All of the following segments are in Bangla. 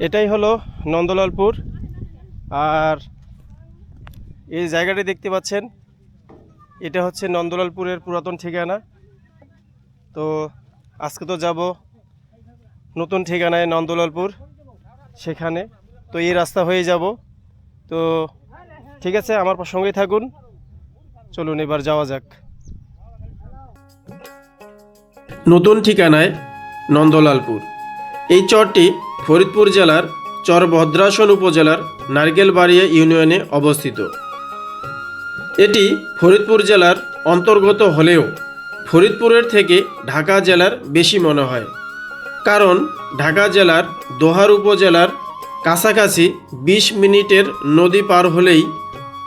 এটাই হলো নন্দলালপুর। আর এই জায়গাটি দেখতে পাচ্ছেন, এটা হচ্ছে নন্দলালপুরের পুরাতন ঠিকানা। তো আজকে তো যাব নতুন ঠিকানায় নন্দলালপুর, সেখানে তো এই রাস্তা হয়ে যাব। তো ঠিক আছে, আমার সঙ্গেই থাকুন, চলুন এবার যাওয়া যাক নতুন ঠিকানায় নন্দলালপুর। এই চরটি ফরিদপুর জেলার চর ভদ্রাসন উপজেলার নারকেলবাড়িয়া ইউনিয়নে অবস্থিত। এটি ফরিদপুর জেলার অন্তর্গত হলেও ফরিদপুরের থেকে ঢাকা জেলার বেশি মনে হয়, কারণ ঢাকা জেলার দোহার উপজেলার কাছাকাছি 20 মিনিটের নদী পার হলেই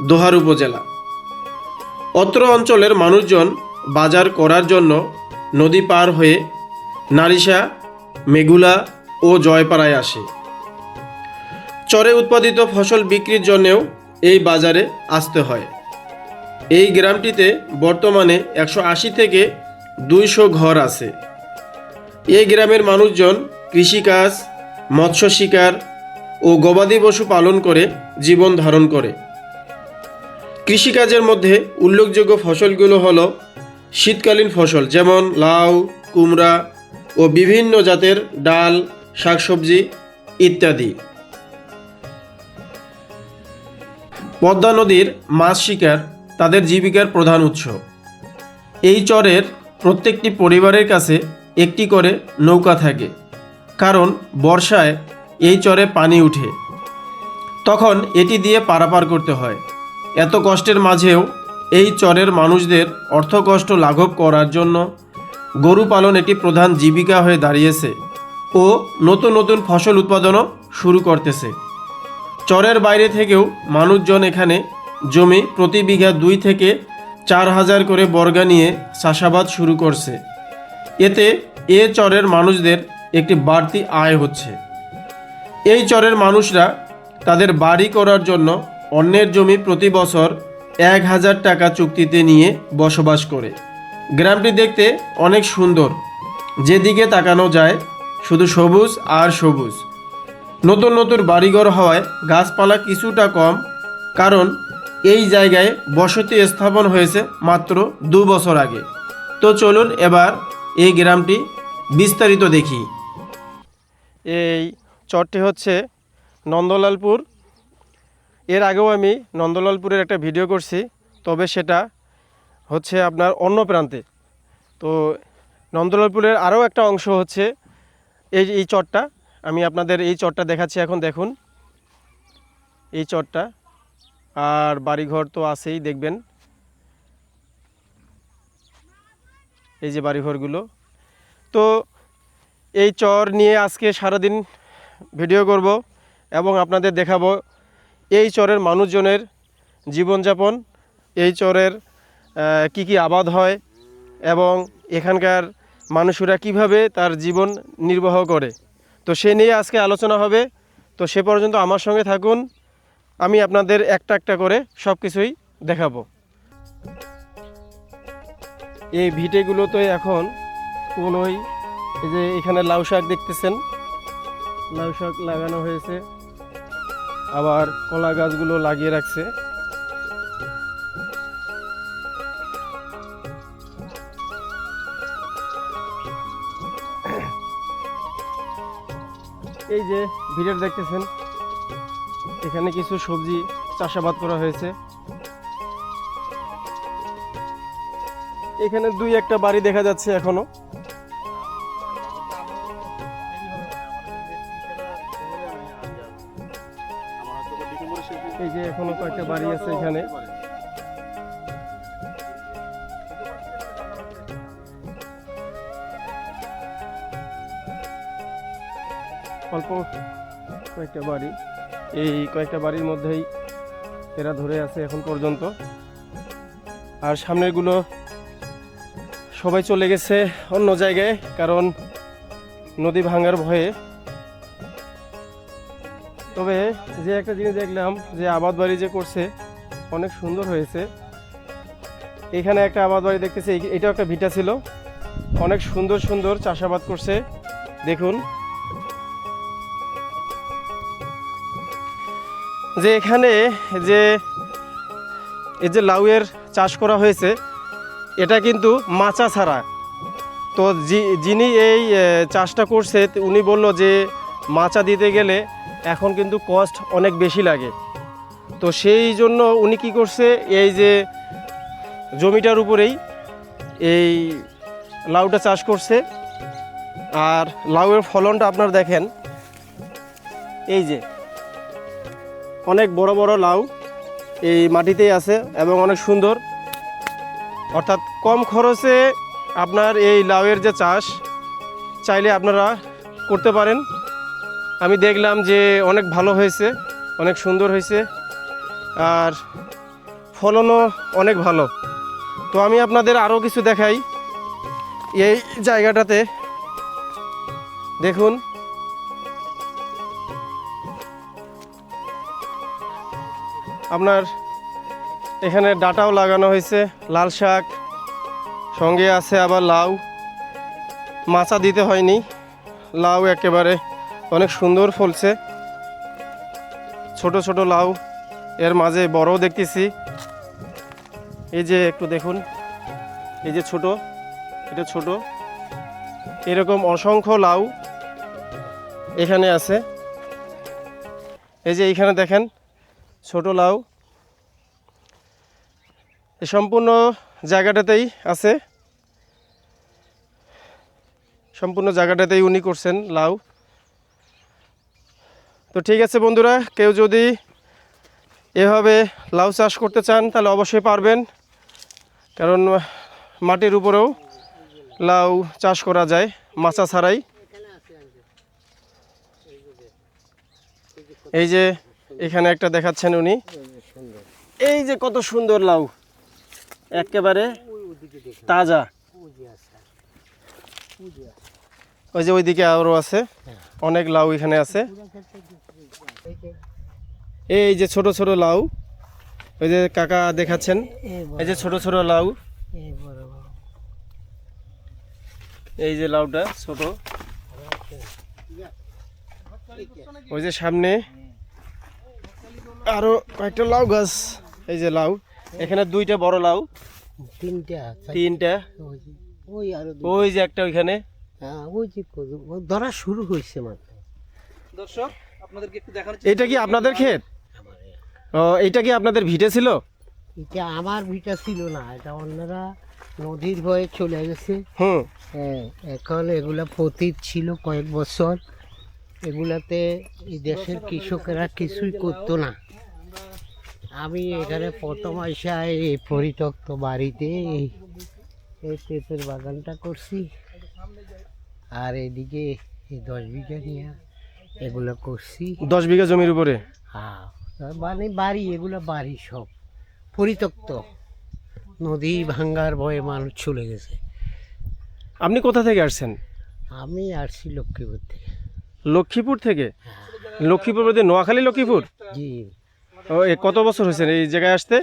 দোহার উপজেলা। অত্র অঞ্চলের মানুষজন বাজার করার জন্য নদী পার হয়ে নারিশা, মেগুলা ও জয়পাড়ায় আসে। চরে উৎপাদিত ফসল বিক্রির জন্যেও এই বাজারে আসতে হয়। এই গ্রামটিতে বর্তমানে 180 থেকে 200 ঘর আছে। এই গ্রামের মানুষজন কৃষিকাজ, মৎস্য শিকার ও গবাদি পশু পালন করে জীবন ধারণ করে। কৃষিকাজের মধ্যে উল্লেখযোগ্য ফসলগুলো হলো শীতকালীন ফসল, যেমন লাউ, কুমড়া ও বিভিন্ন জাতের ডাল, শাকসবজি ইত্যাদি। পদ্মা নদীর মাছ শিকার তাদের জীবিকার প্রধান উৎস। এই চরের প্রত্যেকটি পরিবারের কাছে একটি করে নৌকা থাকে, কারণ বর্ষায় এই চরে পানি উঠে, তখন এটি দিয়ে পারাপার করতে হয়। এত কষ্টের মাঝেও এই চরের মানুষদের অর্থকষ্ট লাঘব করার জন্য গরু পালন একটি প্রধান জীবিকা হয়ে দাঁড়িয়েছে ও নতুন নতুন ফসল উৎপাদনও শুরু করতেছে। চরের বাইরে থেকেও মানুষজন এখানে জমি প্রতি বিঘা 2 থেকে 4,000 করে বর্গা নিয়ে চাষাবাদ শুরু করছে। এতে এ চরের মানুষদের একটি বাড়তি আয় হচ্ছে। এই চরের মানুষরা তাদের বাড়ি করার জন্য অন্যের জমি প্রতি বছর 1,000 টাকা চুক্তিতে নিয়ে বসবাস করে। গ্রামটি দেখতে অনেক সুন্দর, যেদিকে তাকানো যায় শুধু সবুজ আর সবুজ। নতুন নতুন বাড়িঘর হওয়ায় গাছপালা কিছুটা কম, কারণ এই জায়গায় বসতি স্থাপন হয়েছে মাত্র 2 বছর আগে। তো চলুন এবার এই গ্রামটি বিস্তারিত দেখি। এই চরটি হচ্ছে নন্দলালপুর। এর আগেও আমি নন্দলালপুরের একটা ভিডিও করছি, তবে সেটা হচ্ছে আপনার অন্য প্রান্তে। তো নন্দলালপুরের আরও একটা অংশ হচ্ছে এই চরটা। আমি আপনাদের এই চরটা দেখাচ্ছি এখন। দেখুন এই চরটা, আর বাড়িঘর তো আছেই, দেখবেন এই যে বাড়িঘরগুলো। তো এই চর নিয়ে আজকে সারাদিন ভিডিও করব এবং আপনাদের দেখাবো এই চরের মানুষজনের জীবনযাপন, এই চরের কি কি আবাদ হয় এবং এখানকার মানুষরা কিভাবে তার জীবন নির্বাহ করে। তো সে নিয়ে আজকে আলোচনা হবে। তো সে পর্যন্ত আমার সঙ্গে থাকুন, আমি আপনাদের একটা একটা করে সব কিছুই দেখাবো। এই ভিটেগুলোতে এখন কোনোই, এই যে এখানে লাউ শাক দেখতেছেন, লাউ শাক লাগানো হয়েছে, আবার কলা গাছগুলো লাগিয়ে রাখছে। এই যে ভিডিও দেখতেছেন, এখানে কিছু সবজি চাষাবাদ করা হয়েছে। এখানে 2-1টা বাড়ি দেখা যাচ্ছে এখনো। এই যে এখনো কয়েকটা বাড়ি আছে এখানে। অল্প কয়েকটা বাড়ি, এই কয়েকটা বাড়ির মধ্যেই এরা ধরে আছে এখন পর্যন্ত। আর সামনেরগুলো সবাই চলে গেছে অন্য জায়গায়, কারণ নদী ভাঙার ভয়ে। তবে যে একটা জিনিস দেখলাম, যে আবাদ বাড়ি যে করছে অনেক সুন্দর হয়েছে। এখানে একটা আবাদ বাড়ি দেখতেছি, এটাও একটা ভিটা ছিল, অনেক সুন্দর সুন্দর চাষাবাদ করছে। দেখুন যে এখানে যে এই যে লাউয়ের চাষ করা হয়েছে এটা কিন্তু মাচা ছাড়া। তো যিনি এই চাষটা করছে উনি বলল যে মাচা দিতে গেলে এখন কিন্তু কস্ট অনেক বেশি লাগে। তো সেই জন্য উনি কি করছে, এই যে জমিটার উপরেই এই লাউটা চাষ করছে। আর লাউয়ের ফলনটা আপনারা দেখেন, এই যে অনেক বড় বড় লাউ এই মাটিতেই আছে এবং অনেক সুন্দর। অর্থাৎ কম খরচে আপনার এই লাউয়ের যে চাষ চাইলে আপনারা করতে পারেন। আমি দেখলাম যে অনেক ভালো হয়েছে, অনেক সুন্দর হয়েছে আর ফলনও অনেক ভালো। তো আমি আপনাদের আরও কিছু দেখাই। এই জায়গাটাতে দেখুন, আপনার এখানে ডাটাও লাগানো হয়েছে, লাল শাক সঙ্গে আছে, আবার লাউ। মাচা দিতে হয়নি, লাউ একেবারে অনেক সুন্দর ফলছে। ছোট ছোট লাউ, এর মাঝে বড়ও দেখতেছি। এই যে একটু দেখুন, এই যে ছোট, এটা ছোট, এরকম অসংখ্য লাউ এখানে আছে। এই যে এইখানে দেখেন ছোট লাউ, এই সম্পূর্ণ জায়গাটাতেই আছে, সম্পূর্ণ জায়গাটাতেই উনি করছেন লাউ। তো ঠিক আছে বন্ধুরা, কেউ যদি এভাবে লাউ চাষ করতে চান তাহলে অবশ্যই পারবেন, কারণ মাটির উপরেও লাউ চাষ করা যায় মাচা ছাড়াই। এই যে এখানে একটা দেখাচ্ছেন উনি, এই যে কত সুন্দর লাউ, একেবারে তাজা। ওই যে ওইদিকে আরও আছে, অনেক লাউ এখানে আছে। এই যে ছোট ছোট লাউ, ওই যে কাকা দেখাচ্ছেন, এই যে ছোট ছোট লাউ, এই যে লাউটা ছোট, ওই যে সামনে আরো কয়েকটা লাউ গাছ। এই যে লাউ, এখানে দুইটা বড় লাউ, তিনটা, ওই যে একটা ওইখানে ধরা শুরু হয়েছে মাত্র। দর্শক আপনাদেরকে একটু দেখানোর এটা কি আপনাদের ক্ষেত? ও, এটা কি আপনাদের ভিটে ছিল? এটা আমার ভিটা ছিল না, এটা অন্যরা নদীর ভয়ে চলে গেছে। হুম। হ্যাঁ, এখন এগুলা পতিত ছিল কয়েক বছর, এগুলাতে এই দেশের কৃষকেরা কিছুই করতো না। আমি এখানে প্রথম আইসা এই পরিত্যক্ত বাড়িতে এই পেঁপের বাগানটা করছি, আর এদিকে এই 10 বিঘা নিয়ে এগুলো করছি। 10 বিঘা জমির উপরে? হ্যাঁ, মানে বাড়ি, এগুলো বাড়ি সব পরিত্যক্ত, নদী ভাঙ্গার ভয়ে মানুষ চলে গেছে। আপনি কোথা থেকে আসছেন? আমি আসছি লক্ষ্মীপুর থেকে। লক্ষ্মীপুর থেকে? লক্ষ্মীপুর বলতে নোয়াখালী লক্ষ্মীপুর? জি। ও, কত বছর হয়েছে এই জায়গায় আসতে?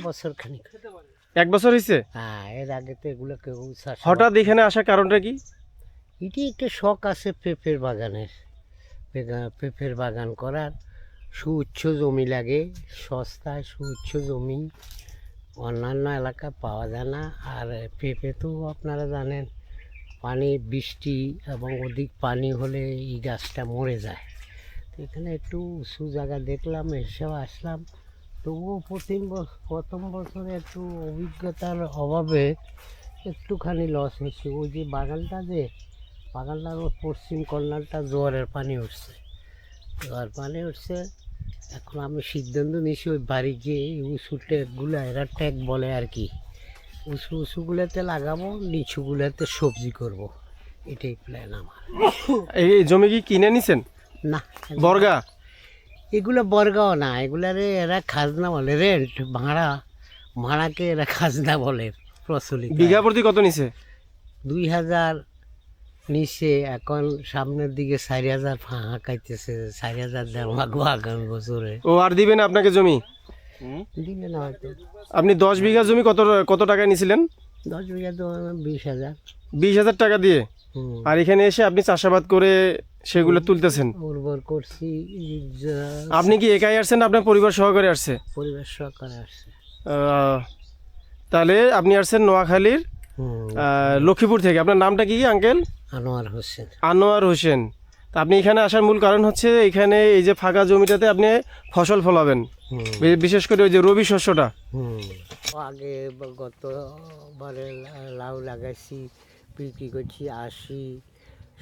বছর খানিক। 1 বছর হয়েছে? হ্যাঁ, এর আগে তো এগুলো কেউ হঠাৎ এখানে আসার কারণটা কি? এটি একটা শখ আছে পেঁপের বাগানের, পেঁপের বাগান করার। সুউচ্চ জমি লাগে, সস্তায় সুউচ্চ জমি অন্যান্য এলাকায় পাওয়া যায় না। আর পেঁপে তো আপনারা জানেন পানি, বৃষ্টি এবং অধিক পানি হলে এই গাছটা মরে যায়। তো এখানে একটু উঁচু জায়গা দেখলাম, এসেও আসলাম। তবুও প্রথম বছরে একটু অভিজ্ঞতার অভাবে একটুখানি লস হচ্ছে। ওই যে বাগানটার পশ্চিম কর্নারটা জোয়ারের পানি উঠছে, এখন আমি সিদ্ধান্ত নিয়েছি ওই বাড়ি গিয়ে উঁচু ট্যাগগুলো, এরা ট্যাগ বলে আর কি, উঁচুগুলোতে লাগাবো, নিচুগুলোতে সবজি করব, এটাই প্ল্যান আমার। এই জমি কি কিনে নিছেন? না, বর্গা? এগুলো বর্গাও না, এগুলারে এরা খাজনা বলে, রেন্ট, ভাড়াকে এরা খাজনা বলে প্রচলিত। বিঘা প্রতি কত নিছে? 2000 নিচে। এখন সামনের দিকে 4000 হাঁকাইতেছে, 4000 দেওয়া লাগবো আগামী বছরে। ও, আর দিবেন আপনাকে জমি? দিবে না হয়তো। আপনি 10 বিঘা জমি কত টাকায় নিছিলেন? 10 বিঘা তো 20,000। 20,000 টাকা দিয়ে? হুম। আর এখানে এসে আপনি চাষাবাদ করে সেগুলো তুলতেছেন। উর্বর করছি, আপনি কি একাই আসছেন না আপনার পরিবার সহকারে আসছে? পরিবেশ সহকারে আসছে। আহ, তাহলে আপনি আসছেন নোয়াখালীর লক্ষ্মীপুর থেকে। আপনার নামটা কি আঙ্কেল? আনোয়ার হোসেন। আনোয়ার হোসেন। তা আপনি এখানে আসার মূল কারণ হচ্ছে এখানে এই যে ফাঁকা জমিটাতে আপনি ফসল ফলাবেন, বিশেষ করে ওই যে রবি শস্যটা। আগে গতবারে লাউ লাগাইছি, বিক্রি করছি 80,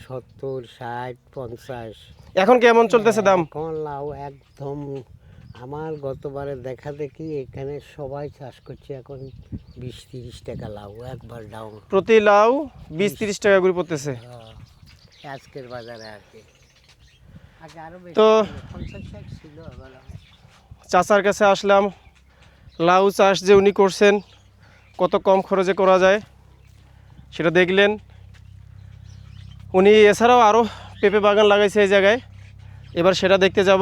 70, 60, 50। এখন কেমন চলতেছে দাম? এখন লাউ একদম, আমার গতবারে দেখা দেখি এখানে সবাই চাষ করছে এখন 20-30 টাকা লাউ একবার ডাউন। প্রতি লাউ 20-30 টাকা করে পড়তেছে। আজকের বাজারে আর কি, আগে আরো বেশি তো 50-60 ছিল। আবার চাচার কাছে আসলাম, লাউ চাষ যে উনি করছেন কত কম খরচে করা যায় সেটা দেখলেন। উনি এছাড়াও আরও পেঁপে বাগান লাগাইছে এই জায়গায়, এবার সেটা দেখতে যাব।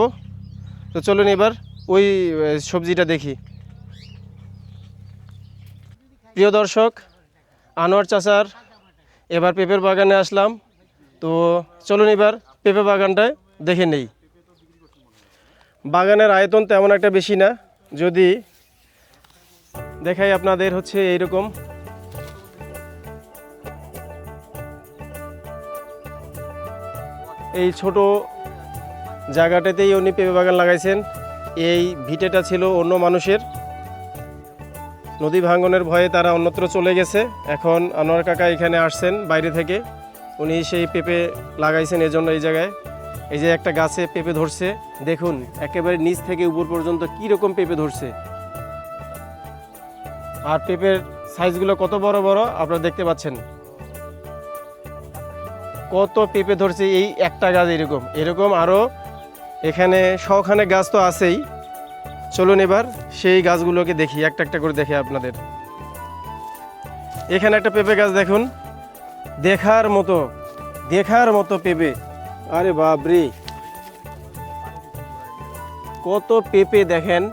তো চলুন এবার ওই সবজিটা দেখি। প্রিয় দর্শক, আনোয়ার চাচার এবার পেঁপের বাগানে আসলাম। তো চলুন এবার পেঁপে বাগানটায় দেখে নেই। বাগানের আয়তন তেমন একটা বেশি না, যদি দেখাই আপনাদের হচ্ছে এইরকম। এই ছোট জায়গাটাতেই উনি পেঁপে বাগান লাগাইছেন। এই ভিটেটা ছিল অন্য মানুষের, নদী ভাঙনের ভয়ে তারা অন্যত্র চলে গেছে। এখন আনোয়ার কাকা এখানে আসছেন বাইরে থেকে, উনি সেই পেঁপে লাগাইছেন এজন্য এই জায়গায়। এই যে একটা গাছে পেঁপে ধরছে, দেখুন একেবারে নিচ থেকে উপর পর্যন্ত কি রকম পেঁপে ধরছে। আর পেঁপের সাইজগুলো কত বড় বড় আপনারা দেখতে পাচ্ছেন, কত পেঁপে ধরছে এই একটা গাছ। এরকম এরকম আরও এখানে শখানেক গাছ তো আছেই। চলুন এবার সেই গাছগুলোকে দেখি, একটা একটা করে দেখি আপনাদের। এখানে একটা পেঁপে গাছ দেখুন, দেখার মতো পেঁপে। আরে বাপরে, কত পেঁপে দেখেন।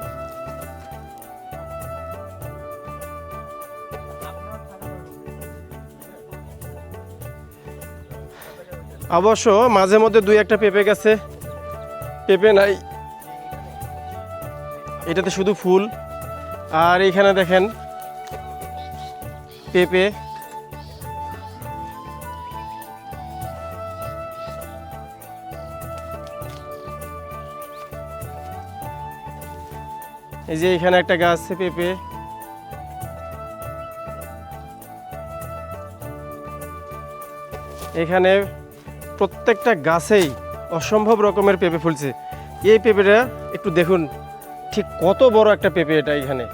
অবশ্য মাঝে মধ্যে দুই একটা পেঁপে গাছে পেঁপে নাই, এটাতে শুধু ফুল। আর এইখানে দেখেন পেঁপে। এই যে এখানে একটা গাছ আছে পেঁপে। এখানে প্রত্যেকটা গাছেই অসম্ভব রকমের পেঁপে ফুলছে। এই পেঁপেটা একটু দেখুন, ঠিক কত বড় একটা পেঁপে এটা। এখানে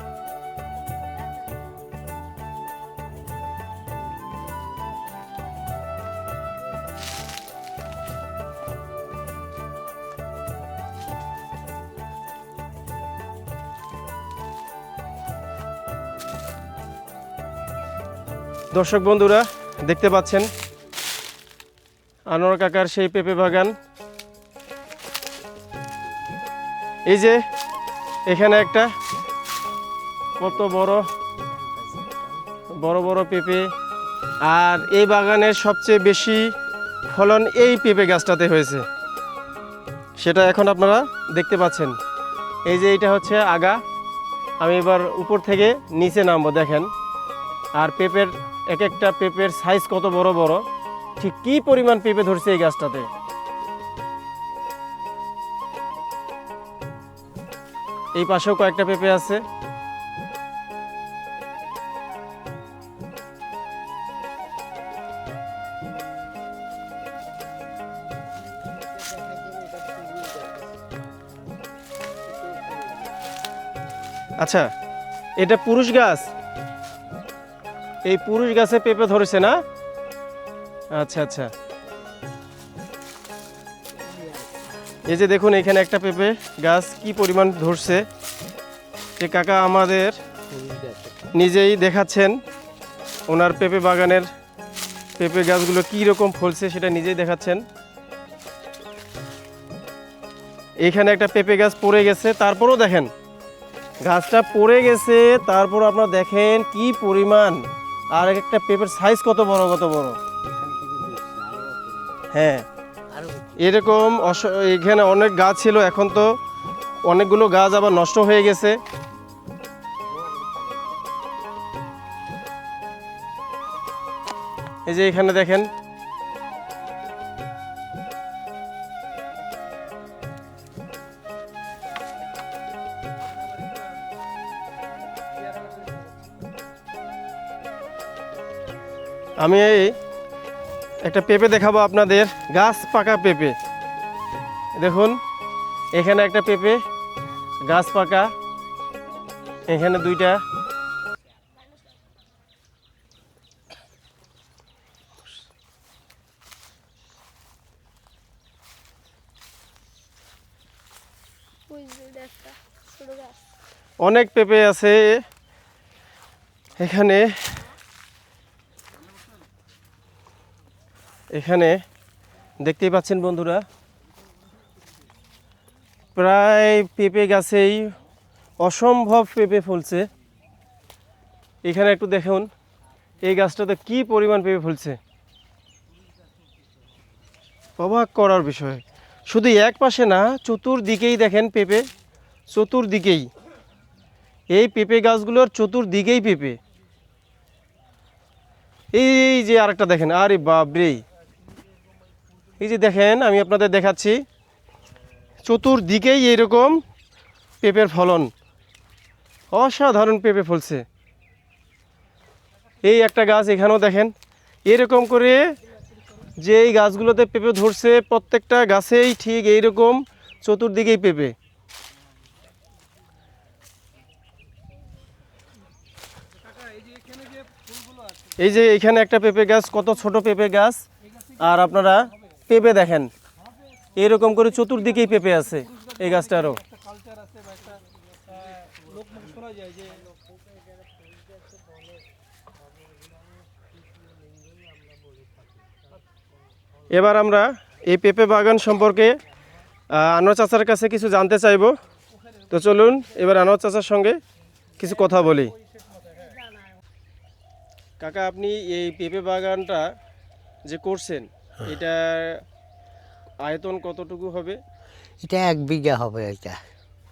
দর্শক বন্ধুরা দেখতে পাচ্ছেন আনোয়ার কাকার সেই পেঁপে বাগান। এই যে এখানে একটা কত বড় বড় পেঁপে। আর এই বাগানের সবচেয়ে বেশি ফলন এই পেঁপে গাছটাতে হয়েছে, সেটা এখন আপনারা দেখতে পাচ্ছেন। এই যে এইটা হচ্ছে আগা। আমি এবার উপর থেকে নিচে নামবো, দেখেন। আর পেঁপের এক একটা পেঁপের সাইজ কত বড় বড়, ঠিক কি পরিমাণ পেঁপে ধরছে এই গাছটাতে। এই পাশেও কয়েকটা পেঁপে আছে। আচ্ছা, এটা পুরুষ গাছ, এই পুরুষ গাছে পেঁপে ধরেছে না? আচ্ছা আচ্ছা। এই যে দেখুন এখানে একটা পেঁপে গাছ কি পরিমাণ ধরছে। যে কাকা আমাদের নিজেই দেখাচ্ছেন ওনার পেঁপে বাগানের পেঁপে গাছগুলো কি রকম ফলছে সেটা নিজেই দেখাচ্ছেন। এখানে একটা পেঁপে গাছ পড়ে গেছে, তারপরও দেখেন গাছটা পড়ে গেছে, তারপর আপনারা দেখেন কি পরিমাণ। আর একটা পেঁপের সাইজ কত বড় কত বড়। হ্যাঁ আরো এরকম এখানে অনেক গাছ ছিল, এখন তো অনেকগুলো গাছ আবার নষ্ট হয়ে গেছে। এই যে এখানে দেখেন আমি এই একটা পেঁপে দেখাবো আপনাদের, গাছ পাকা পেঁপে। দেখুন এখানে একটা পেঁপে গাছ পাকা, এখানে দুইটা। ওই যে এটা একটা ছোট গাছ। অনেক পেঁপে আছে এখানে। এখানে দেখতেই পাচ্ছেন বন্ধুরা, প্রায় পেঁপে গাছেই অসম্ভব পেঁপে ফলছে। এখানে একটু দেখুন এই গাছটাতে কি পরিমাণ পেঁপে ফলছে, অবাক করার বিষয়। শুধু এক পাশে না, চতুর্দিকেই দেখেন পেঁপে, চতুর্দিকেই এই পেঁপে গাছগুলোর চতুর্দিকেই পেঁপে। এই যে আরেকটা দেখেন, আরে বাপরে, এই যে দেখেন আমি আপনাদের দেখাচ্ছি, চতুর্দিকেই এরকম পেঁপের ফলন, অসাধারণ পেঁপে ফলছে। এই একটা গাছ এখানেও দেখেন, এরকম করে যে এই গাছগুলোতে পেঁপে ধরছে, প্রত্যেকটা গাছেই ঠিক এইরকম চতুর্দিকেই পেঁপে। এই যে এখানে একটা পেঁপে গাছ, কত ছোট পেঁপে গাছ, আর আপনারা পেঁপে দেখেন এরকম করে চতুর্দিকেই পেঁপে আছে এই গাছটারও। একটা কালচার আছে বা একটা লোক মুখে শোনা যায় যে এবার আমরা এই পেঁপে বাগান সম্পর্কে আনোয়ার চাচার কাছে কিছু জানতে চাইব। তো চলুন এবার আনোয়ার চাচার সঙ্গে কিছু কথা বলি। কাকা, আপনি এই পেঁপে বাগানটা যে করছেন, এটা আয়তন কতটুকু হবে? এটা 1 বিঘা হবে, এটা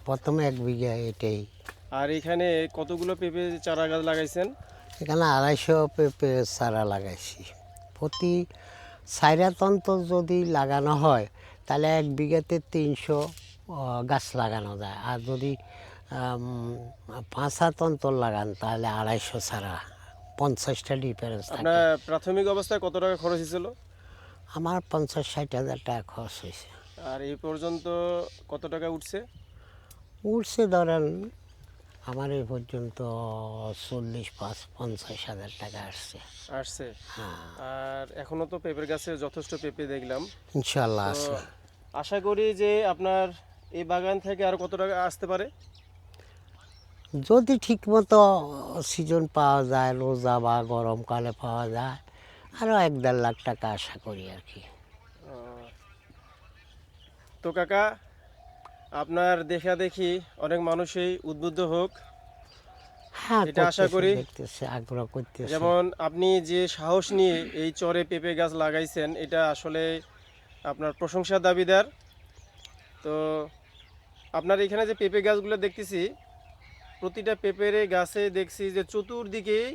প্রথমে 1 বিঘা এটাই। আর এখানে কতগুলো পেঁপে চারা গাছ লাগাইছেন? এখানে 250 পেঁপে চারা লাগাইছি। প্রতি 4 তন্ত্র যদি লাগানো হয় তাহলে 1 বিঘাতে 300 গাছ লাগানো যায়। আর যদি 5 তন্ত্র লাগান তাহলে 250 চারা, 50টা ডিফারেন্স থাকে। আপনার প্রাথমিক অবস্থায় কত টাকা খরচ হয়েছিল? আমার 50-60 হাজার টাকা খরচ হয়েছে। আর এই পর্যন্ত কত টাকা উঠছে? উঠছে ধরেন আমার এই পর্যন্ত 40-50 হাজার টাকা আসছে। আসছে। হ্যাঁ, আর এখনো তো পেঁপের গাছে যথেষ্ট পেঁপে দেখলাম। ইনশাল্লাহ তো আছে। আশা করি যে আপনার এই বাগান থেকে আর কত টাকা আসতে পারে? যদি ঠিকমতো সিজন পাওয়া যায়, রোজা বা গরমকালে পাওয়া যায়, আরও 1-1.5 লাখ টাকা আশা করি আর কি। তো কাকা, আপনার দেখা দেখি অনেক মানুষই উদ্বুদ্ধ হোক, হ্যাঁ, এটা আশা করি। দেখতেছে, আগ্রহ করতেছে। যেমন আপনি যে সাহস নিয়ে এই চরে পেঁপে গাছ লাগাইছেন, এটা আসলে আপনার প্রশংসার দাবিদার। তো আপনার এখানে যে পেঁপে গাছগুলো দেখতেছি, প্রতিটা পেঁপের গাছে দেখছি যে চতুর্দিকেই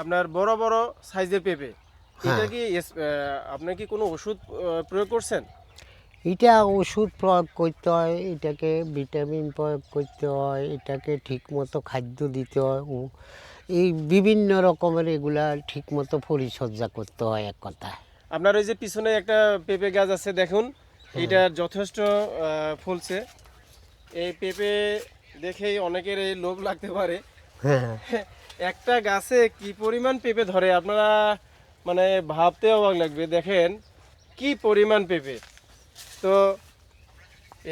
আপনার বড় বড় সাইজের পেঁপে। এটা কি আপনার কি কোনো ওষুধ প্রয়োগ করছেন? এটা ওষুধ প্রয়োগ করতে হয়, এটাকে ভিটামিন প্রয়োগ করতে হয়, এটাকে ঠিকমতো খাদ্য দিতে হয়, এই বিভিন্ন রকমের এগুলা ঠিকমতো পরিচর্যা করতে হয় এক কথায়। আপনার ওই যে পিছনে একটা পেঁপে গাছ আছে দেখুন, এটার যথেষ্ট ফলছে। এই পেঁপে দেখেই অনেকের এই লোভ লাগতে পারে। হ্যাঁ, একটা গাছে কি পরিমাণ পেঁপে ধরে আপনারা মানে ভাবতে অবাক লাগবে। দেখেন কি পরিমাণ পেঁপে। তো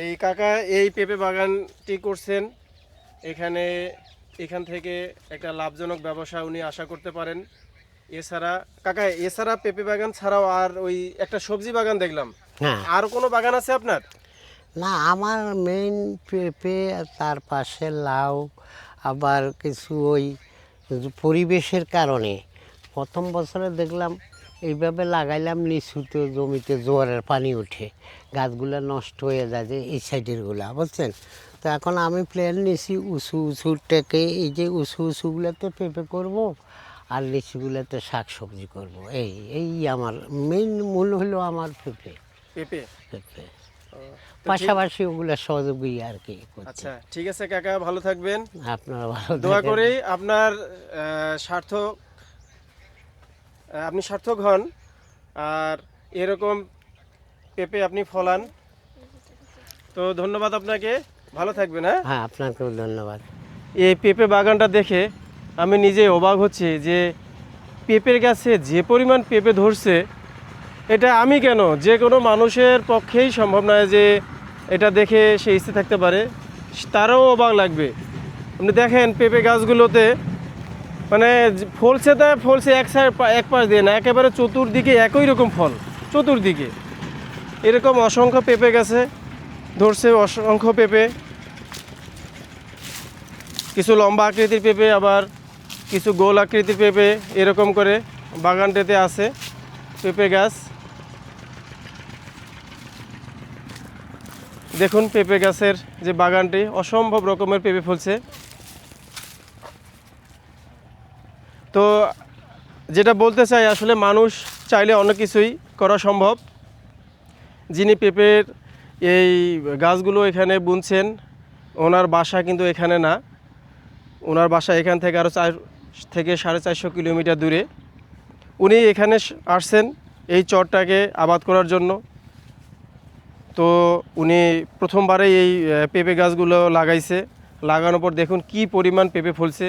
এই কাকা এই পেঁপে বাগানটি করছেন, এখান থেকে একটা লাভজনক ব্যবসা উনি আশা করতে পারেন। এছাড়া কাকা, এছাড়া পেঁপে বাগান ছাড়াও আর ওই একটা সবজি বাগান দেখলাম, হ্যাঁ। আর কোনো বাগান আছে আপনার? না, আমার মেইন পেঁপে, তার পাশে লাউ, আবার কিছু ওই পরিবেশের কারণে প্রথম বছরে দেখলাম এইভাবে লাগাইলাম, নিচুতে জমিতে জোয়ারের পানি উঠে গাছগুলো নষ্ট হয়ে যায়, যে এই সাইডেরগুলা, বুঝছেন? তো এখন আমি প্ল্যান নিছি উঁচু উঁচুটাকে, এই যে উঁচু উঁচুগুলোতে পেঁপে করব, আর লিচুগুলোতে শাক সবজি করব। এই আমার মেইন মূল হলো আমার পেঁপে পেঁপে। পেঁপে তো পাশাপাশি ওগুলো সহযোগী আর কি করতে। আচ্ছা, ঠিক আছে কাকা, ভালো থাকবেন। আপনারা ভালো দোয়া থাকেন। করি আপনার আপনি সার্থক হন, আর এরকম পেঁপে আপনি ফলান। তো ধন্যবাদ আপনাকে, ভালো থাকবেন। হ্যাঁ, হ্যাঁ, আপনাকেও ধন্যবাদ। এই পেঁপে বাগানটা দেখে আমি নিজে অবাক হচ্ছি যে পেঁপের গাছে যে পরিমাণ পেঁপে ধরছে, এটা আমি কেন, যে কোনো মানুষের পক্ষেই সম্ভব নয় যে এটা দেখে সে স্থির থাকতে পারে, তারও অবাক লাগবে। আপনি দেখেন পেঁপে গাছগুলোতে মানে ফলছে, তা ফলছে এক পাশ দিয়ে না, একেবারে চতুর্দিকে একই রকম ফল, চতুর্দিকে এরকম অসংখ্য পেঁপে গাছে ধরছে, অসংখ্য পেঁপে, কিছু লম্বা আকৃতির পেঁপে, আবার কিছু গোল আকৃতির পেঁপে, এরকম করে বাগানটাতে আছে পেঁপে গাছ। দেখুন পেঁপে গাছের যে বাগানটি, অসম্ভব রকমের পেঁপে ফলছে। তো যেটা বলতে চাই, আসলে মানুষ চাইলে অনেক কিছুই করা সম্ভব। যিনি পেঁপের এই গাছগুলো এখানে বুনছেন, ওনার বাসা কিন্তু এখানে না, ওনার বাসা এখান থেকে আরও 4 থেকে 450 কিলোমিটার দূরে। উনি এখানে আসছেন এই চরটাকে আবাদ করার জন্য। তো উনি প্রথমবারেই এই পেঁপে গাছগুলো লাগাইছে, লাগানোর পর দেখুন কি পরিমাণ পেঁপে ফলছে।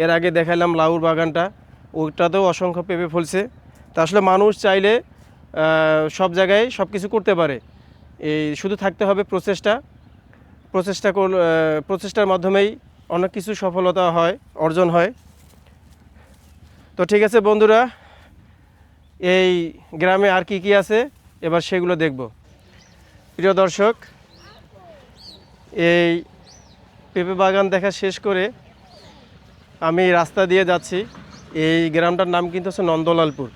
এর আগে দেখালাম লাউর বাগানটা, ওইটাতেও অসংখ্য পেঁপে ফলছে। তা আসলে মানুষ চাইলে সব জায়গায় সব কিছু করতে পারে, এই শুধু থাকতে হবে প্রচেষ্টার মাধ্যমেই অনেক কিছু সফলতা অর্জন হয়। তো ঠিক আছে বন্ধুরা, এই গ্রামে আর কি কি আছে এবার সেগুলো দেখব। প্রিয় দর্শক, এই পেঁপে বাগান দেখা শেষ করে আমি রাস্তা দিয়ে যাচ্ছি। এই গ্রামটার নাম কিন্তু হচ্ছে নন্দলালপুর।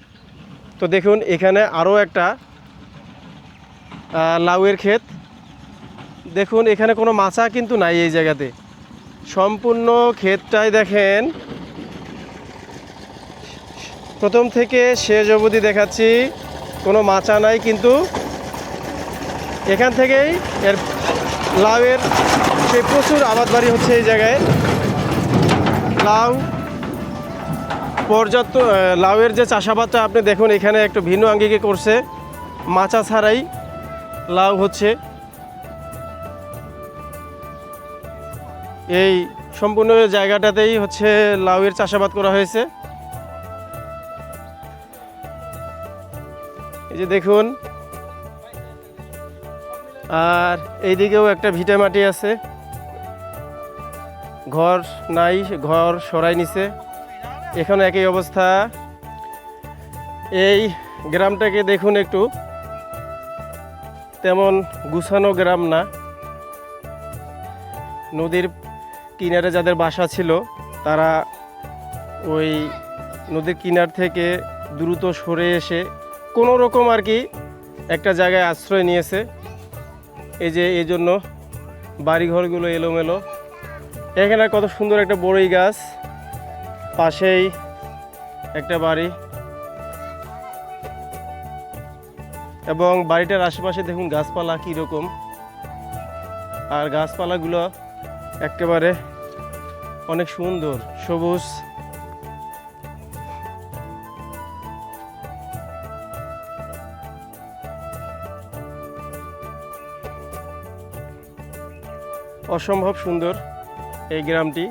তো দেখুন এখানে আরও একটা লাউয়ের ক্ষেত। দেখুন এখানে কোনো মাচা কিন্তু নাই এই জায়গাতে, সম্পূর্ণ ক্ষেতটাই দেখেন প্রথম থেকে শেষ অবধি দেখাচ্ছি, কোনো মাচা নাই, কিন্তু এখান থেকেই এর লাউয়ের সেই প্রচুর আবাদ বাড়ি হচ্ছে এই জায়গায়। লাউ পর্যাপ্ত লাউয়ের যে চাষাবাদটা আপনি দেখুন এখানে একটু ভিন্ন আঙ্গিকে করছে, মাচা ছাড়াই লাউ হচ্ছে। এই সম্পূর্ণ জায়গাটাতেই হচ্ছে লাউয়ের চাষাবাদ করা হয়েছে। এই যে দেখুন, আর এইদিকেও একটা ভিটে মাটি আছে, ঘর নাই, ঘর সরাই নিছে, এখানে একই অবস্থা। এই গ্রামটাকে দেখুন, একটু তেমন গুছানো গ্রাম না। নদীর কিনারে যাদের বাসা ছিল তারা ওই নদীর কিনার থেকে দ্রুত সরে এসে কোনো রকম আর কি একটা জায়গায় আশ্রয় নিয়েছে। এই জন্য বাড়িঘরগুলো এলোমেলো। এখানে কত সুন্দর একটা বড়ই গাছ, পাশেই একটা বাড়ি, এবং বাড়িটার আশেপাশে দেখুন গাছপালা কীরকম, আর গাছপালাগুলো একেবারে অনেক সুন্দর সবুজ। অসম্ভব সুন্দর এই গ্রামটি।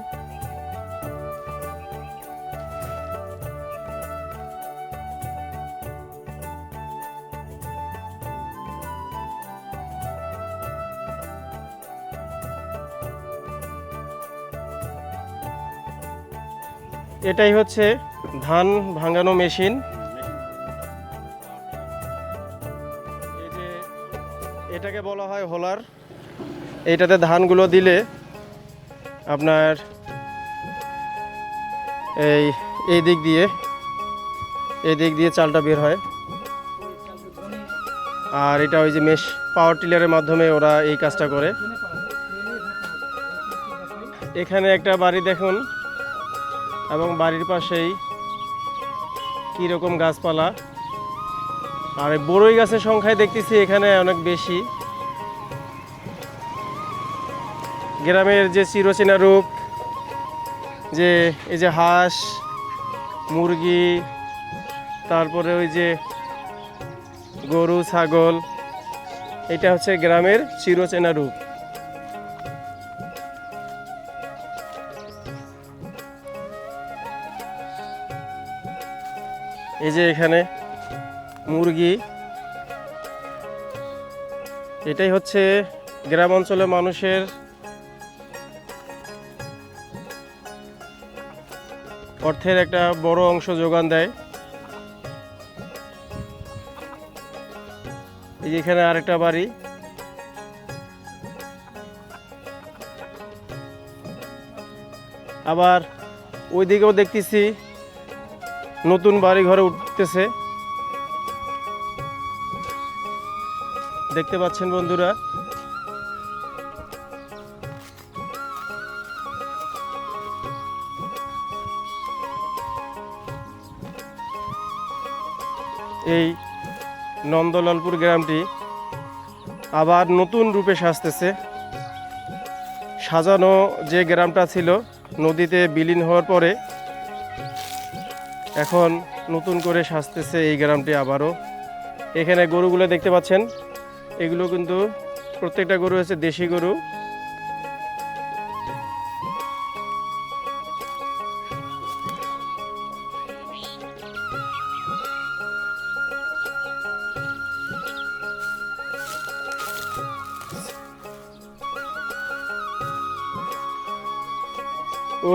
এটাই হচ্ছে ধান ভাঙানো মেশিন। এই যে এটাকে বলা হয় হোলার। এইটাতে ধানগুলো দিলে আপনার এই দিক দিয়ে এই দিক দিয়ে চালটা বের হয়। আর এটা ওই যে মেশ পাওয়ার টিলারের মাধ্যমে ওরা এই কাজটা করে। এখানে একটা বাড়ি দেখুন, এবং বাড়ির পাশেই কীরকম গাছপালা। আর এই বড়ই গাছের সংখ্যায় দেখতেছি এখানে অনেক বেশি। গ্রামের যে চিরচেনা রূপ, যে এই যে হাঁস মুরগি, তারপরে ওই যে গরু ছাগল, এটা হচ্ছে গ্রামের চিরচেনা রূপ। এই যে এখানে মুরগি, এটাই হচ্ছে গ্রাম অঞ্চলের মানুষের অর্থের একটা বড় অংশ যোগান দেয়। এই যে এখানে আরেকটা বাড়ি, আবার ওইদিকেও দেখতেছি নতুন বাড়ি ঘরে উঠতেছে, দেখতে পাচ্ছেন বন্ধুরা। এই নন্দলালপুর গ্রামটি আবার নতুন রূপে সাজতেছে। সাজানো যে গ্রামটা ছিল নদীতে বিলীন হওয়ার পরে এখন নতুন করে সাজতেছে এই গ্রামটি আবারও। এখানে গরুগুলো দেখতে পাচ্ছেন, এগুলো কিন্তু প্রত্যেকটা গরু হচ্ছে দেশি গরু।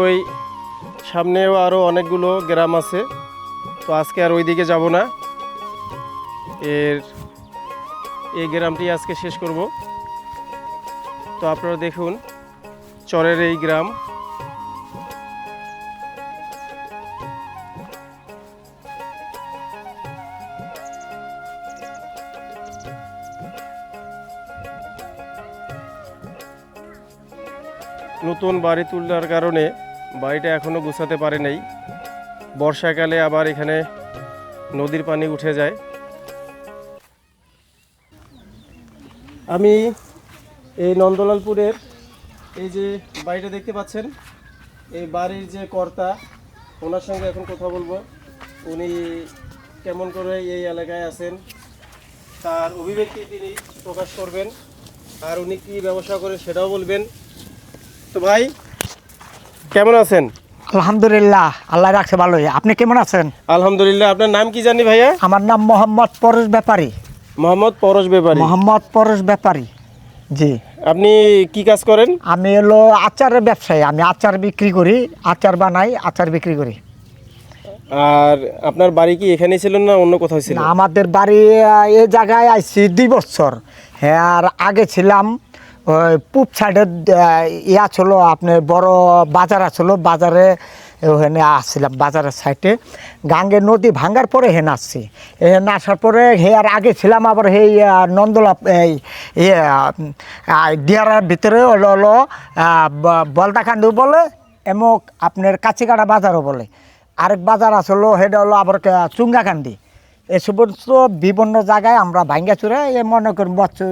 ওই সামনেও আরও অনেকগুলো গ্রাম আছে, তো আজকে আর ওই দিকে যাব না। এই গ্রামটি আজকে শেষ করব। তো আপনারা দেখুন চরের এই গ্রাম। নতুন বাড়ি তোলার কারণে বাড়িটা এখনও গুছাতে পারে নাই। বর্ষাকালে আবার এখানে নদীর পানি উঠে যায়। আমি এই নন্দলালপুরের এই যে বাড়িটা দেখতে পাচ্ছেন, এই বাড়ির যে কর্তা, ওনার সঙ্গে এখন কথা বলবো। উনি কেমন করে এই এলাকায় আছেন, তার অভিব্যক্তি তিনি প্রকাশ করবেন, আর উনি কী ব্যবসা করেন সেটাও বলবেন। তো ভাই কেমন আছেন? আলহামদুলিল্লাহ, আল্লাহ রাখছে ভালোই। আপনি কেমন আছেন? আলহামদুলিল্লাহ। আপনার নাম কি জানি ভাইয়া? আমার নাম মোহাম্মদ পরশ ব্যাপারী। মোহাম্মদ পরশ ব্যাপারী। মোহাম্মদ পরশ ব্যাপারী, জি। আপনি কি কাজ করেন? আমি হলো আচারের ব্যবসায়ী। আমি আচার বিক্রি করি, আচার বানাই, আচার বিক্রি করি। আর আপনার বাড়ি কি এখানেই ছিল না অন্য কোথাও ছিল? না, আমাদের বাড়ি এই জায়গায় আইছি 2 বছর। হ্যাঁ, আর আগে ছিলাম ওই পূব সাইডের ইয়া ছিল, আপনার বড় বাজার আছিল, বাজারে ওখানে আসছিলাম, বাজারের সাইডে। গাঙ্গে নদী ভাঙ্গার পরে হেন আসছি। এখানে আসার পরে হে আর আগে ছিলাম আবার এই নন্দলা এই ডিয়ারার ভিতরে হলো বলদাকান্দি বলে, এমক আপনার কাছিকাটা বাজারও বলে। আরেক বাজার আসলো সেটা হলো আবার চুঙ্গাকান্দি। এই সমস্ত বিভিন্ন জায়গায় আমরা ভাঙ্গা চুরে মনে করি বছর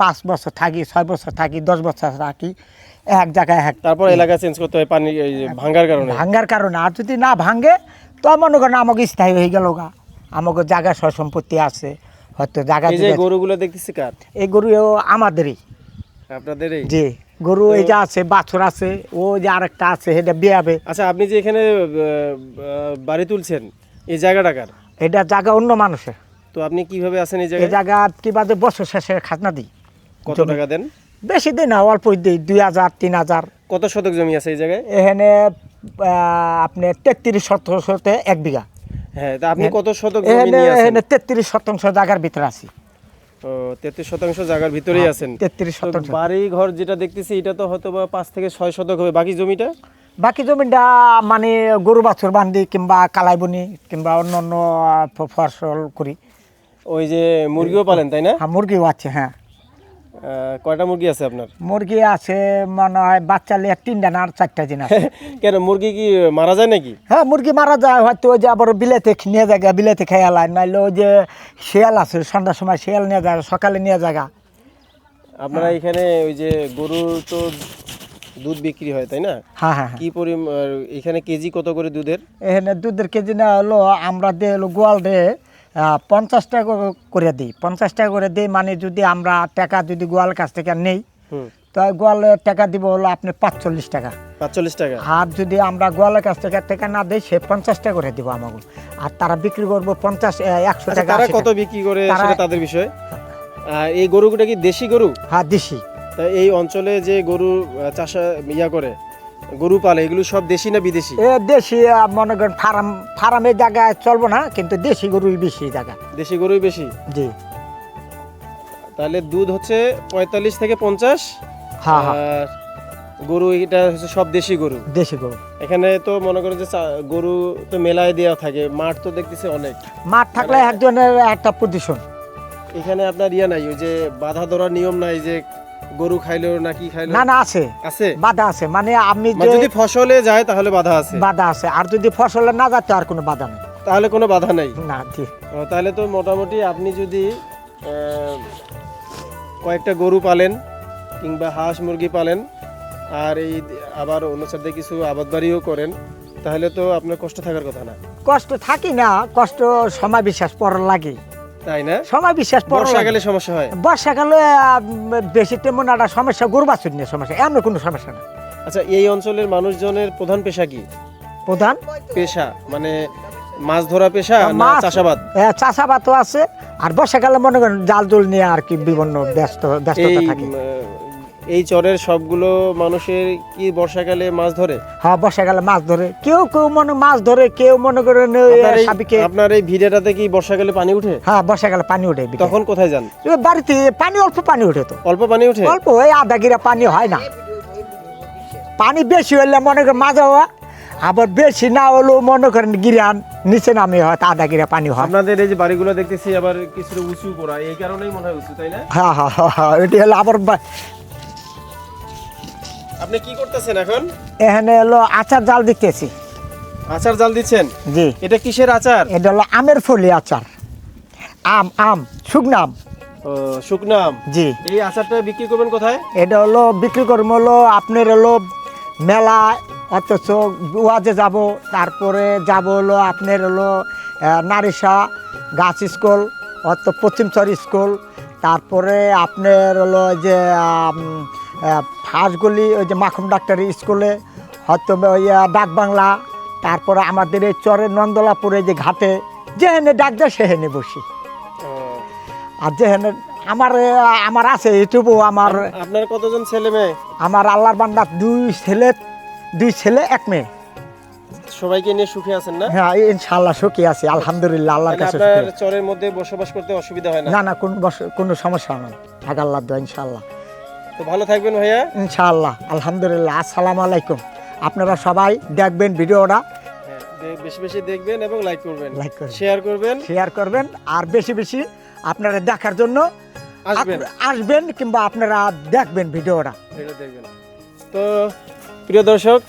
5 বছর থাকি, 6 বছর থাকি, 10 বছর থাকি এক জায়গায়। তারপর এলাকা চেঞ্জ করতে হয় পানি ভাঙ্গার কারণে। ভাঙ্গার কারণে। আর যদি না ভাঙ্গে তো মনে করেন আমাকে স্থায়ী হয়ে গেল গা, আমাকে জায়গা সয় সম্পত্তি আছে, হয়তো জায়গা। এই যে গরুগুলো দেখতেছি কার? এই গরু আমাদেরই। আপনাদেরই? জি, গরু এই যে আছে, বাছুর আছে, ও যে আরেকটা আছে সেটা বিয়াবে। আচ্ছা, আপনি যে এখানে বাড়ি তুলছেন, এই জায়গাটা কার? এটা জায়গা অন্য মানুষের। তো আপনি কিভাবে আছেন এই এই জায়গায়? জায়গা কি বাদে বছর শেষে খাজনা দিই। কত টাকা দেন? বেশি দিই না, অল্প দিই, 2000 3000। কত শতক জমি আছে এই জায়গায়? এখানে আপনি 33 শতাংশতে 1 বিঘা। হ্যাঁ, তা আপনি কত শতক জমি নিয়ে আছেন? এখানে 33 শতাংশ জায়গার ভিতরে আছি। ও, 33 শতাংশ জায়গার ভিতরেই আছেন। 33 শতাংশ। বাড়ি ঘর যেটা দেখতেছি এটা তো হয়তো বা 5 থেকে 6 শতক হবে, বাকি জমিটা? বাকি জমিটা মানে গরু বাছুর বান্ধি কিংবা কালাইবনি কিংবা অন্য অন্য ফসল করি। ওই যে মুরগিও পালেন তাই না? হ্যাঁ মুরগিও আছে। হ্যাঁ কয়টা মুরগি আছে আপনার? মুরগি আছে মনে হয় বাচ্চা লিয়ে 3টা না 4টা দিন আছে। কেন মুরগি কি মারা যায় নাকি? হ্যাঁ মুরগি মারা যায় হয়তো, ওই যে আবার বিলেতে নিয়ে যায়, বিলেতে খেয়ে লায়, নাইলে ওই যে শিয়াল আছে সন্ধ্যার সময় শিয়াল নিয়ে যায়, সকালে নিয়ে যায়। আপনারা এখানে ওই যে গরুর তো দুধ বিক্রি হয় তাই না? হ্যাঁ হ্যাঁ কি এখানে কেজি কত করে দুধের? এখানে দুধের কেজি না হলো আমরা দিয়ে হলো গোয়াল রে 50 টাকা করে দিই। 50 টাকা করে দিই মানে যদি আমরা টাকা যদি গোয়াল কাছ থেকে নেই তো গোয়ালের টাকা দিব হলো আপনি 45 টাকা। 45 টাকা। আর যদি আমরা গোয়ালের কাছ থেকে টাকা না দিই সে 50 টাকা করে দিব আমাকে। আর তারা বিক্রি করবো 100 টাকা। তারা কত বিক্রি করে সেটা তাদের বিষয়। এই গরুটা কি দেশি গরু? হ্যাঁ দেশি। তা এই অঞ্চলে যে গরু চাষ করে গরু পালে এগুলো সব দেশি না বিদেশি? দেশি মনে করেন ফার্মের জায়গায় চলবো না, কিন্তু দেশি গরুই বেশি জায়গা। দেশি গরুই বেশি। জি। তাহলে দুধ হচ্ছে 45 থেকে 50। হ্যাঁ আর গরু এটা হচ্ছে সব দেশি গরু। দেশি গরু। এখানে তো মনে করেন যে গরু তো মেলায় দেওয়া থাকে, মাঠ তো দেখতেছি অনেক। মাঠ থাকলে একজনের একটা পজিশন। এখানে আপনার ইয়া নাই, ওই যে বাধা ধরার নিয়ম নাই যে গরু খাইলো না কি খাইলো? না না আছে, আছে বাধা আছে। মানে আপনি যদি ফসলে যায় তাহলে বাধা আছে? বাধা আছে। আর যদি ফসলে না যাতে আর কোনো বাধা নেই। তাহলে কোনো বাধা নাই না জি। তাহলে তো মোটামুটি আপনি যদি কয়েকটা গরু পালেন কিংবা হাঁস মুরগি পালেন আর এই আবার অনুসারে কিছু আবাদবাড়িও করেন, তাহলে তো আপনার কষ্ট থাকার কথা না। কষ্ট থাকি না, কষ্ট সময় বিশ্বাস পর লাগে, তাই না? সময় বিশ্বাস পর। বর্ষাকালে সমস্যা হয়? বর্ষাকালে বেশি তেমন একটা সমস্যা, গরু বাছুর নিয়ে সমস্যা, এমন কোনো সমস্যা না। আচ্ছা এই অঞ্চলের মানুষজনের প্রধান পেশা কি? প্রধান পেশা মানে মাছ ধরা পেশা না চাষাবাদ? চাষাবাদও আছে। আর বর্ষাকালে মনে করেন জাল জল নিয়ে আর কি বিভিন্ন ব্যস্ততা থাকে। এই চরের সবগুলো মানুষের কি বর্ষাকালে মাছ ধরে? হ্যাঁ বর্ষাকালে মাছ ধরে, কেউ কেউ মনে মাছ ধরে, কেউ মনে করেন আপনার এই ভিড়েটাতে কি বর্ষাকালে পানি উঠে? হ্যাঁ বর্ষাকালে পানি উঠে। তখন কোথায় যান? বাড়িতে পানি, অল্প পানি উঠে। তো অল্প পানি উঠে? অল্প, ওই আধা গিরা পানি হয় না। পানি বেশি হলে মনে করেন মাঝে হয়, আবার বেশি না হলেও মনে করেন গিরান নিচে নামে হয়, আধা গিরা পানি হয়। আপনাদের এই যে বাড়িগুলো দেখতেছি আবার কিছুটা উঁচু করা, এই কারণেই মনে হয় উঁচু, তাই না? হ্যাঁ হ্যাঁ হ্যাঁ এটি হলো আবার আপনি কি করতেছেন এখন? এখানে হলো আচার জাল দিতেছি। আচার জাল দিচ্ছেন? জি। এটা কিসের আচার? এটা হলো আমের ফলি আচার। আম শুকনো আম। ও শুকনো আম। জি। এই আচারটা বিক্রি করবেন কোথায়? এটা হলো বিক্রি করবো হলো আপনার হলো মেলা, অথচ ওয়াজে যাব, তারপরে যাব হলো আপনার হলো নারিশা গাছ স্কুল, অত পশ্চিমচর স্কুল, তারপরে আপনার হলো যে হাঁসগুলি ওই যে মাখুম ডাক্তারি স্কুলে, হয়তো ওই ডাক বাংলা, তারপরে আমাদের এই চরের নন্দলাপুরে যে ঘাটে যেখানে ডাক দেয় সেখানে বসি। আর যেখানে আমার আছে ইউটিউবও। আপনার কতজন ছেলে মেয়ে? আমার আল্লাহর বান্দা 2 ছেলে 1 মেয়ে। সবাইকে নিয়ে সুখে আছেন না? হ্যাঁ ইনশাআল্লাহ সুখী আছি, আলহামদুলিল্লাহ আল্লাহর কাছে। আপনার চরের মধ্যে বসবাস করতে অসুবিধা হয় না? না না কোনো সমস্যা নেই, আল্লাহর দোয়া ইনশাআল্লাহ। তো ভালো থাকবেন ভাইয়া। ইনশাআল্লাহ আলহামদুলিল্লাহ। আসসালামু আলাইকুম। আপনারা সবাই দেখবেন ভিডিওটা, বেশি বেশি দেখবেন এবং লাইক করবেন, শেয়ার করবেন। আর বেশি বেশি আপনারা দেখার জন্য আসবেন কিংবা আপনারা দেখবেন ভিডিওটা দেখবেন। তো প্রিয় দর্শক,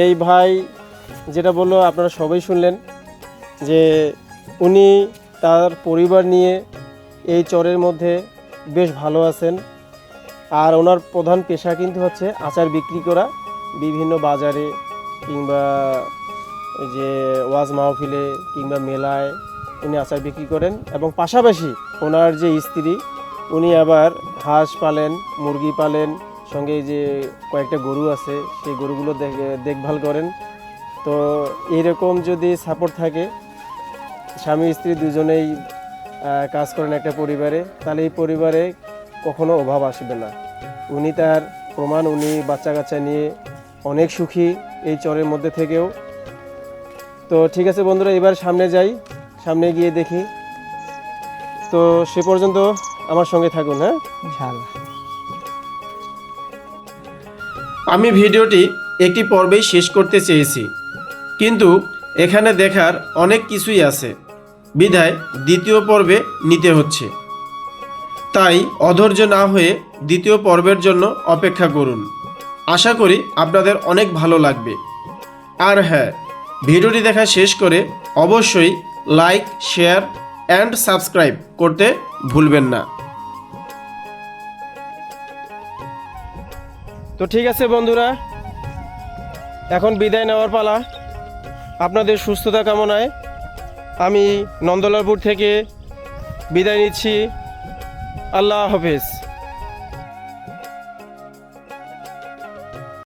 এই ভাই যেটা বললো আপনারা সবাই শুনলেন যে উনি তার পরিবার নিয়ে এই চরের মধ্যে বেশ ভালো আছেন। আর ওনার প্রধান পেশা কিন্তু হচ্ছে আচার বিক্রি করা, বিভিন্ন বাজারে কিংবা ওই যে ওয়াজ মাহফিলে কিংবা মেলায় উনি আচার বিক্রি করেন। এবং পাশাপাশি ওনার যে স্ত্রী উনি আবার হাঁস পালেন, মুরগি পালেন, সঙ্গে যে কয়েকটা গরু আছে সেই গরুগুলো দেখভাল করেন। তো এইরকম যদি সাপোর্ট থাকে, স্বামী স্ত্রী দুজনেই কাজ করেন একটা পরিবারে, তাহলে এই পরিবারে কখনো অভাব আসবে না। উনি তার প্রমাণ, উনি বাচ্চা কাচ্চা নিয়ে অনেক সুখী এই চরের মধ্যে থেকেও। তো ঠিক আছে বন্ধুরা, এবার সামনে যাই, সামনে গিয়ে দেখি। তো সে পর্যন্ত আমার সঙ্গে থাকুন। হ্যাঁ ইনশাআল্লাহ। আমি ভিডিওটি একটি পর্বেই শেষ করতে চেয়েছি, কিন্তু এখানে দেখার অনেক কিছুই আছে, বিধায় দ্বিতীয় পর্বে নিতে হচ্ছে। তাই অধৈর্য না হয়ে দ্বিতীয় পর্বের জন্য অপেক্ষা করুন। আশা করি আপনাদের অনেক ভালো লাগবে। আর হ্যাঁ, ভিডিওটি দেখা শেষ করে অবশ্যই লাইক, শেয়ার অ্যান্ড সাবস্ক্রাইব করতে ভুলবেন না। তো ঠিক আছে বন্ধুরা, এখন বিদায় নেওয়ার পালা। আপনাদের সুস্থতা কামনায় আমি নন্দলালপুর থেকে বিদায় নিচ্ছি। আল্লাহ হাফেজ।